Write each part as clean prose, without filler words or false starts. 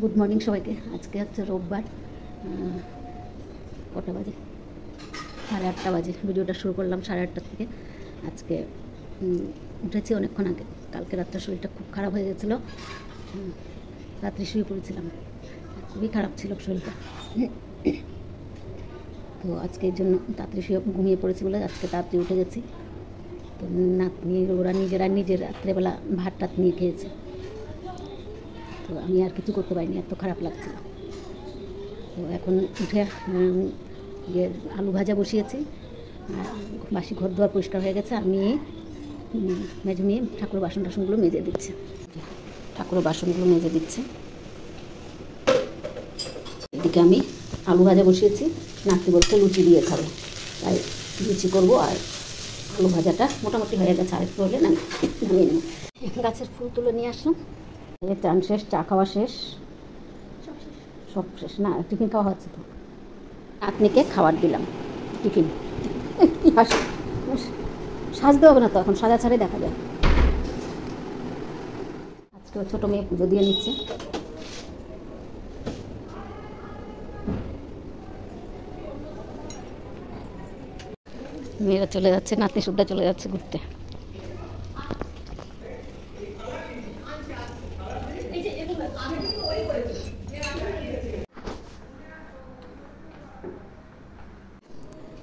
Good morning সবাইকে। আজকে হচ্ছে রোববার, কটা বাজে? 8:30 বাজে। ভিডিওটা শুরু করলাম 8:30 থেকে। আজকে উঠেছি অনেকক্ষণ আগে। কালকে রাত্রে শরীরটা খুব খারাপ হয়ে গেছিলো, রাত্রে শুয়ে পড়েছিলাম, খুবই খারাপ ছিল শরীরটা। তো আজকে এই জন্য তাড়াতাড়ি শুয়ে ঘুমিয়ে পড়েছি বলে আজকে তাড়াতাড়ি উঠে গেছি। তো নাতনি ওরা নিজের রাত্রেবেলা ভাত টাত নিয়ে খেয়েছে। তো আমি আর কিছু করতে পারিনি, এত খারাপ লাগছিল। তো এখন উঠে আলু ভাজা বসিয়েছি, বাসি ঘর দুয়ার পরিষ্কার হয়ে গেছে। আমি মেজে নিয়ে ঠাকুরের বাসনগুলো মেজে দিচ্ছে। ঠাকুরের বাসনগুলো মেজে দিচ্ছে। এদিকে আমি আলু ভাজা বসিয়েছি। নাতি বলতে লুচি দিয়ে খাবে, তাই লুচি করবো। আর আলু ভাজাটা মোটামুটি হয়ে গেছে, আর একটু হলে না নামিয়ে নেব। গাছের ফুল তুলে নিয়ে আসলাম। চান শেষ, চা খাওয়া শেষ, সব শেষ। না, টিফিন খাওয়া হচ্ছে তো। নাতনিকে খাবার দিলাম টিফিন। সাজতে হবে না তো, এখন সাজা ছাড়াই দেখা যায়। আজকে ছোটো মেয়ে পুজো দিয়ে নিচ্ছে। মেয়েরা চলে যাচ্ছে, নাতনি সুদ্ধা চলে যাচ্ছে ঘুরতে।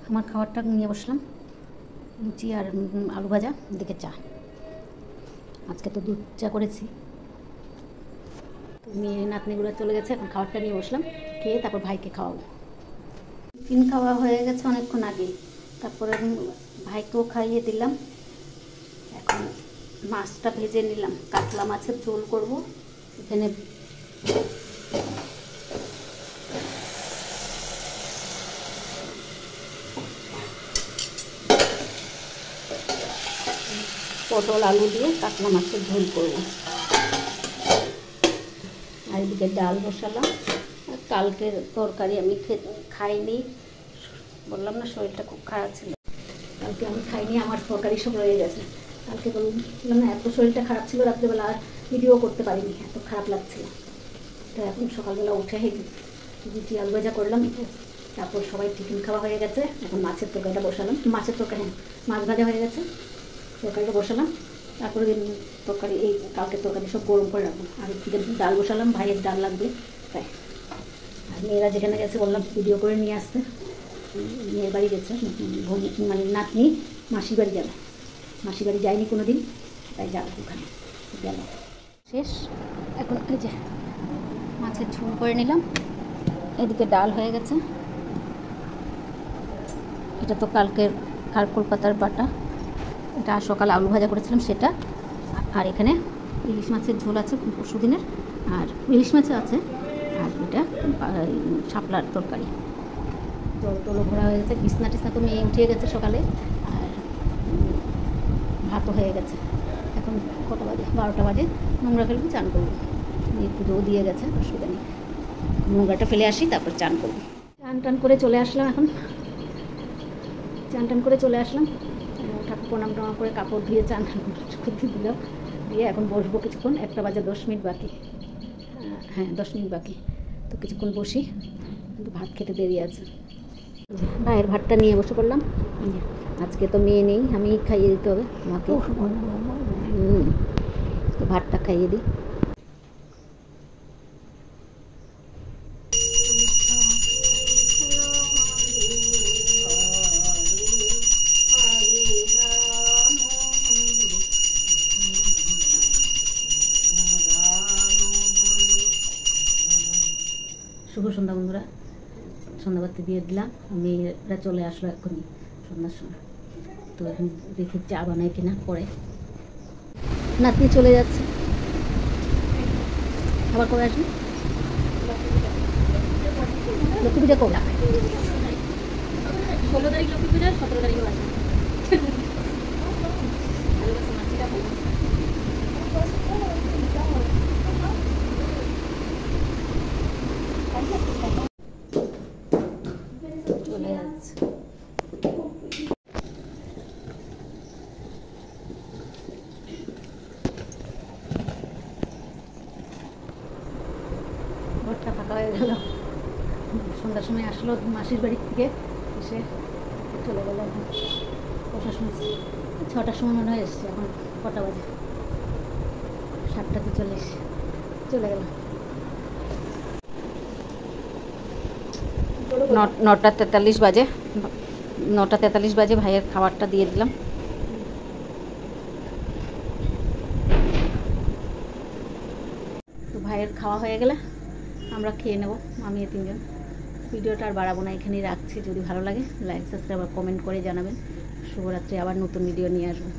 আমার খাবারটা নিয়ে বসলাম, লুচি আর আলু ভাজা, এদিকে চা। আজকে তো দুধ চা করেছি। তো মেয়ে নাতনিগুলো চলে গেছে, এখন খাবারটা নিয়ে বসলাম, খেয়ে তারপর ভাইকে খাওয়াবো। টিফিন খাওয়া হয়ে গেছে অনেকক্ষণ আগে, তারপরে ভাইকেও খাইয়ে দিলাম। এখন মাছটা ভেজে নিলাম, কাতলা মাছের ঝোল করব। এখানে পটল আলু দিয়ে কাতলা মাছের ঝোল করব। আর এদিকে ডাল বসালাম। কালকের তরকারি আমি খাইনি, বললাম না শরীরটা খুব খারাপ ছিল। কালকে আমি খাইনি, আমার তরকারি সব রয়ে গেছে। কালকে বললাম না এত শরীরটা খারাপ ছিল, রাত্রেবেলা আর ভিডিও করতে পারিনি, এত খারাপ লাগছিল। তো এখন সকালবেলা উঠে রুটি আলু ভাজা করলাম। তারপর সবাই টিফিন খাওয়া হয়ে গেছে। এখন মাছের তরকারিটা বসালাম। মাছ ভাজা হয়ে গেছে, তরকারিটা বসালাম। তারপরে তরকারি, এই কালকের তরকারি সব গরম করে রাখবো। আর এদিকে ডাল বসালাম, ভাইয়ের ডাল লাগবে তাই। আর মেয়েরা যেখানে গেছে বললাম ভিডিও করে নিয়ে আসতে। মেয়ের বাড়ি গেছে, মানে নাতনি মাসির বাড়ি যাবে। মাসির বাড়ি যায়নি কোনো দিন, তাই যাবে ওখানে, গেল। শেষ। এখন এই যে মাছের ঝোল করে নিলাম। এদিকে ডাল হয়ে গেছে। এটা তো কালকের খারকোল পাতার বাটা, এটা সকালে আলু ভাজা করেছিলাম সেটা। আর এখানে ইলিশ মাছের ঝোল আছে পরশু দিনের, আর ইলিশ মাছও আছে। আর এটা শাপলার তরকারি। জল টলও ভরা হয়ে গেছে, বিছনা টিছনা তো মেয়ে উঠিয়ে গেছে সকালে। আর ভাতও হয়ে গেছে। এখন কটা বাজে? 12টা বাজে। নোংরা ফেলবো, চান করবো। মেয়ে পুজোও দিয়ে গেছে, অসুবিধা নেই। নোংরাটা ফেলে আসি, তারপর চান করবো। চান করে চলে আসলাম। এখন চান করে চলে আসলাম। ঠাকুর প্রণাম করে কাপড় ধুয়ে চান করতে দিলাম, দিয়ে এখন বসবো কিছুক্ষণ। 1টা বাজে 10 মিনিট বাকি। হ্যাঁ, 10 মিনিট বাকি। তো কিছুক্ষণ বসি, কিন্তু ভাত খেতে দেরি আছে। ভাইয়ের ভাতটা নিয়ে বসে পড়লাম। আজকে তো মেয়ে নেই, আমি খাইয়ে দিতে হবে আমাকে। তো ভাতটা খাইয়ে দিই। শুভ সন্ধ্যা বন্ধুরা, সন্ধ্যাবাতি দিয়ে দিলাম। মেয়েরা চলে আসলো এখনই সন্ধ্যার সময়। তো এখন দেখি চা বানায় কিনা পরে। নাতনি চলে যাচ্ছে, আবার কবে আসবে? লক্ষ্মী পূজা কবে? 16 তারিখ লক্ষ্মী পূজা, 17 তারিখে আসবে। চলে যাচ্ছে। হয়ে গেল। সন্ধ্যার সময় আসলো মাসির বাড়ির থেকে, এসে চলে গেলো। এখন কটার সময়? 6টার সময় মনে হয় এসছে। এখন কটা বাজে? 7:40 চলে গেল। 9:43 বাজে। 9:43 বাজে ভাইয়ের খাবারটা দিয়ে দিলাম। তো ভাইয়ের খাওয়া হয়ে গেলে আমরা খেয়ে নেব, আমি 3জন। ভিডিওটা আর বাড়াবো না, এখানেই রাখছি। যদি ভালো লাগে লাইক, সাবস্ক্রাইব আর কমেন্ট করে জানাবেন। শুভরাত্রি। আবার নতুন ভিডিও নিয়ে আসবো।